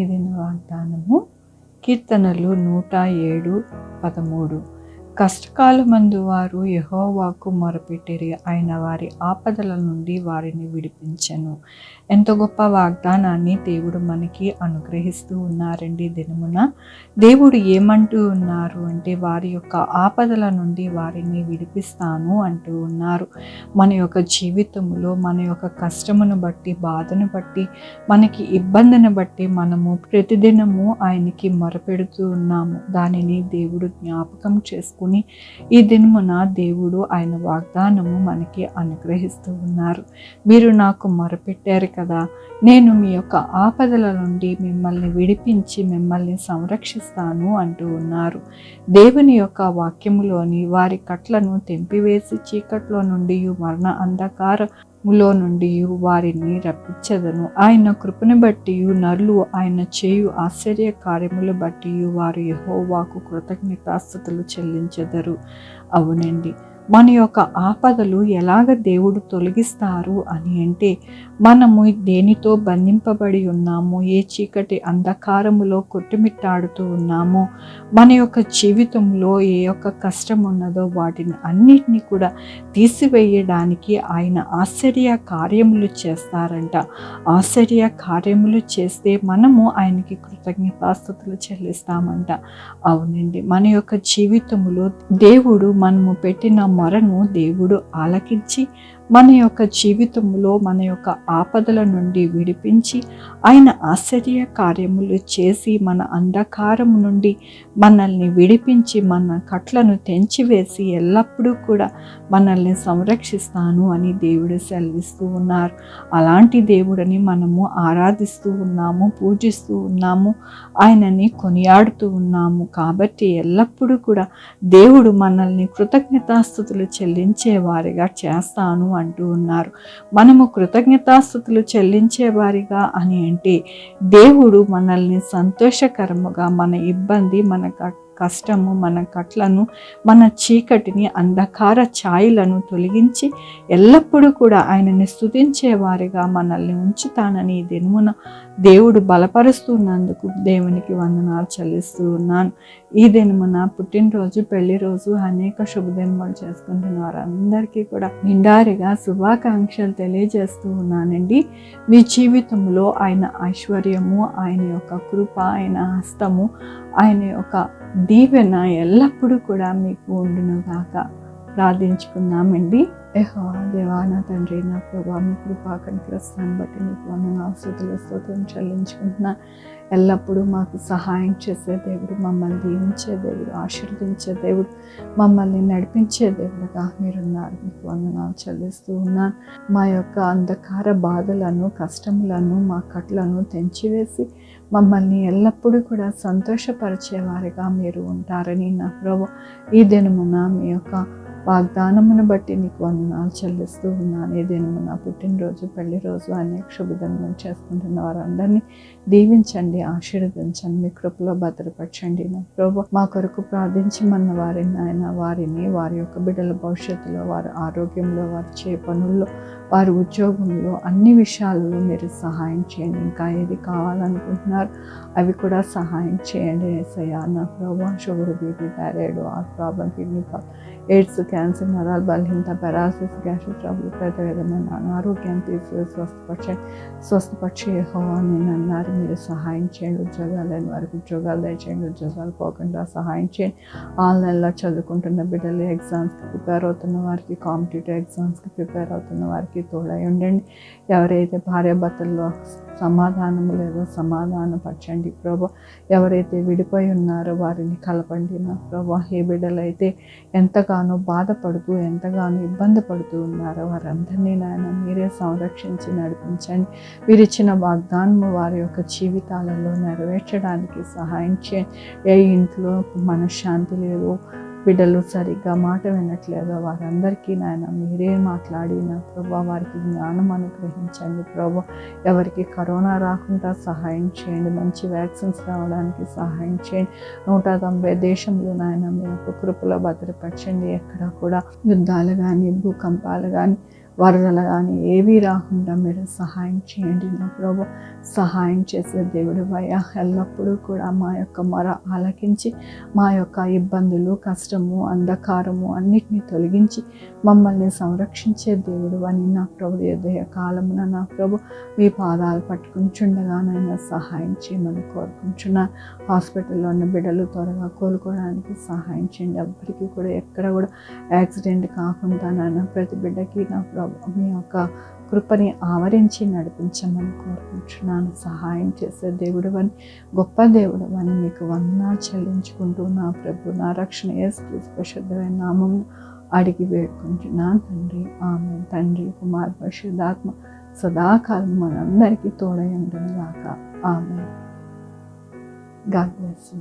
ఇది నా వాగ్దానము. కీర్తనలు 107:13. కష్టకాలమందు వారు యెహోవాకు మొరపెట్టిరి, ఆయన వారి ఆపదల నుండి వారిని విడిపించెను. ఎంత గొప్ప వాగ్దానాన్ని దేవుడు మనకి అనుగ్రహిస్తూ ఉన్నారండి. దినమున దేవుడు ఏమంటూ ఉన్నారు అంటే, వారి యొక్క ఆపదల నుండి వారిని విడిపిస్తాను అంటూ ఉన్నారు. మన యొక్క జీవితంలో మన యొక్క కష్టమును బట్టి, బాధను బట్టి, మనకి ఇబ్బందిని బట్టి మనము ప్రతిదినము ఆయనకి మొరపెడుతూ ఉన్నాము. దానిని దేవుడు జ్ఞాపకం చేసుకుని ఈ దినమున దేవుడు ఆయన వాగ్దానము మనకి అనుగ్రహిస్తూ ఉన్నారు. మీరు నాకు మొరపెట్టారు కదా, నేను మీ యొక్క ఆపదల నుండి మిమ్మల్ని విడిపించి మిమ్మల్ని సంరక్షిస్తాను అంటూ ఉన్నారు. దేవుని యొక్క వాక్యములోని వారి కట్లను తెంపివేసి చీకట్లో నుండి మరణ అంధకారములో నుండి వారిని రప్పించెదను. ఆయన కృపను బట్టి నరులు ఆయన చేయు ఆశ్చర్య కార్యములు బట్టి వారు యెహోవాకు కృతజ్ఞతాస్తుతులు చెల్లించెదరు. అవునండి, మన యొక్క ఆపదలు ఎలాగ దేవుడు తొలగిస్తారు అని అంటే, మనము దేనితో బంధింపబడి ఉన్నామో, ఏ చీకటి అంధకారములో కొట్టుమిట్టాడుతూ ఉన్నామో, మన యొక్క జీవితంలో ఏ యొక్క కష్టం ఉన్నదో వాటిని అన్నిటినీ కూడా తీసివేయడానికి ఆయన ఆశ్చర్య కార్యములు చేస్తారంట. ఆశ్చర్య కార్యములు చేస్తే మనము ఆయనకి కృతజ్ఞతాస్తుతులు చెల్లిస్తామంట. అవునండి, మన యొక్క జీవితంలో దేవుడు మనము పెట్టిన మొరను దేవుడు ఆలకించి మన యొక్క జీవితంలో మన యొక్క ఆపదల నుండి విడిపించి ఆయన ఆశ్చర్య కార్యములు చేసి మన అంధకారం నుండి మనల్ని విడిపించి మన కట్లను తెంచివేసి ఎల్లప్పుడూ కూడా మనల్ని సంరక్షిస్తాను అని దేవుడు సెలవిస్తూ ఉన్నారు. అలాంటి దేవుడిని మనము ఆరాధిస్తూ ఉన్నాము, పూజిస్తూ ఉన్నాము, ఆయనని కొనియాడుతూ ఉన్నాము. కాబట్టి ఎల్లప్పుడూ కూడా దేవుడు మనల్ని కృతజ్ఞతాస్తుతులు చెల్లించే వారిగా చేస్తాను అంటూ ఉన్నారు. మనము కృతజ్ఞతాస్తుతులు చెల్లించేవారిగా అని అంటే, దేవుడు మనల్ని సంతోషకరముగా మన ఇబ్బంది, మన కష్టము, మన కట్లను, మన చీకటిని, అంధకార ఛాయలను తొలగించి ఎల్లప్పుడూ కూడా ఆయనని స్తుతించేవారిగా మనల్ని ఉంచుతానని ఈ దినమున దేవుడు బలపరుస్తున్నందుకు దేవునికి వందనాలు చెల్లిస్తూ ఉన్నాను. ఈ దినమున పుట్టినరోజు, పెళ్లి రోజు, అనేక శుభదినములు చేసుకుంటున్న వారందరికీ కూడా నిండారిగా శుభాకాంక్షలు తెలియజేస్తూ ఉన్నానండి. మీ జీవితంలో ఆయన ఐశ్వర్యము, ఆయన యొక్క కృప, ఆయన హస్తము, ఆయన యొక్క దీవెన ఎల్లప్పుడూ కూడా మీకు ఉండును గాక. ప్రార్థించుకుందామండి. యెహోవా దేవా, నా తండ్రి, నా ప్రభా, మీ కృపా కనికరిస్తాను బట్టి నీకు వందనాలు, స్తుతులు స్తోత్రం చెల్లించుకుంటున్నా. ఎల్లప్పుడూ మాకు సహాయం చేసే దేవుడు, మమ్మల్ని దీవించే దేవుడు, ఆశీర్వదించే దేవుడు, మమ్మల్ని నడిపించే దేవుడుగా మీరున్నారు. మీకు వందనాలు చెల్లిస్తూ ఉన్నాను. మా యొక్క అంధకార బాధలను, కష్టములను, మా కట్లను తెంచివేసి మమ్మల్ని ఎల్లప్పుడూ కూడా సంతోషపరిచేవారిగా మీరు ఉంటారని నా ప్రభు ఈ దినమున మీ యొక్క వాగ్దానమును బట్టి నీకు వందనాలు చెల్లిస్తూ ఉన్నాను. ఈ దినమున పుట్టినరోజు, పెళ్లి రోజు, అనేక శుభదినములు చేసుకుంటున్న వారందరినీ దీవించండి, ఆశీర్వదించండి, మీ కృపలో భద్రపరచండి. నా ప్రభు మా కొరకు ప్రార్థించమన్న వారిని ఆయన వారిని వారి యొక్క బిడ్డల భవిష్యత్తులో, వారి ఆరోగ్యంలో, వారి చే పనుల్లో, వారి ఉద్యోగంలో, అన్ని విషయాలలో మీరు సహాయం చేయండి. ఇంకా ఏది కావాలనుకుంటున్నారు అవి కూడా సహాయం చేయండి యేసయ్యా. నా ప్రభు sugar, BP, thyroid, heart problem, kidney problem, AIDS, cancer, నరాల బలహీనత, పెరాలసిస్, గ్యాస్ట్రిక్ ట్రబుల్, పెద్ద విధమైన అనారోగ్యాన్ని తీసివేసి స్వస్థపరిచే యెహోవా నేను అన్నారు. మీరు సహాయం చేయండి. ఉద్యోగాలు లేని వారికి ఉద్యోగాలు దయచేయండి. ఉద్యోగాలు పోకుండా సహాయం చేయండి. ఆన్లైన్లో చదువుకుంటున్న బిడ్డలు, ఎగ్జామ్స్కి ప్రిపేర్ అవుతున్న వారికి, కాంపిటేటివ్ ఎగ్జామ్స్కి ప్రిపేర్ అవుతున్న వారికి తోడై ఉండండి. ఎవరైతే భార్యాభర్తల్లో సమాధానము లేదో సమాధానపరచండి ప్రభు. ఎవరైతే విడిపోయి ఉన్నారో వారిని కలపండి నా ప్రభు. ఏ బిడ్డలైతే ఎంతగానో బాధపడుతూ, ఎంతగానో ఇబ్బంది పడుతూ ఉన్నారో వారందరినీ నాయన మీరే సంరక్షించి నడిపించండి. వీరిచ్చిన వాగ్దానము వారి యొక్క జీవితాలలో నెరవేర్చడానికి సహాయం చేయండి. ఏ ఇంట్లో మనశ్శాంతి లేదు, బిడ్డలు సరిగ్గా మాట వినట్లేదు, వారందరికీ నాయన మీరే మాట్లాడి నా ప్రభా వారికి జ్ఞానం అనుగ్రహించండి ప్రభు. ఎవరికి కరోనా రాకుండా సహాయం చేయండి. మంచి వ్యాక్సిన్స్ రావడానికి సహాయం చేయండి. 190 దేశంలో నాయన మీ యొక్క కృపలో భద్రపరచండి. ఎక్కడ కూడా యుద్ధాలు కానీ, భూకంపాలు కానీ, వరదలు కానీ ఏవి రాకుండా మీరు సహాయం చేయండి నా ప్రభు. సహాయం చేసే దేవుడు అయ్యా, ఎల్లప్పుడూ కూడా మా యొక్క మొర ఆలకించి మా యొక్క ఇబ్బందులు, కష్టము, అంధకారము అన్నిటినీ తొలగించి మమ్మల్ని సంరక్షించే దేవుడు అని నా ప్రభు ఉదయ కాలమున నా ప్రభు మీ పాదాలు పట్టుకుంటుండగానైనా సహాయం చేయమని కోరుకుంటున్నా. హాస్పిటల్లో ఉన్న బిడ్డలు త్వరగా కోలుకోవడానికి సహాయం చేయండి. ఎవ్వరికీ కూడా ఎక్కడ కూడా యాక్సిడెంట్ కాకుండా నాన్న ప్రతి బిడ్డకి నా ప్రభు మీ యొక్క కృపని ఆవరించి నడిపించమని కోరుకుంటున్నాను. సహాయం చేసే దేవుడు అని, గొప్ప దేవుడు అని మీకు వందనాలు చెల్లించుకుంటూ నా ప్రభు నా రక్షణ యేసుక్రీస్తు పరిశుద్ధమైన నామం అడిగి వేడుకుంటున్నాను తండ్రి. ఆమేన్. తండ్రి, కుమార్, పరిశుద్ధాత్మ సదాకాలం మనందరికీ తోడై ఉండును గాక. ఆమేన్. God bless you.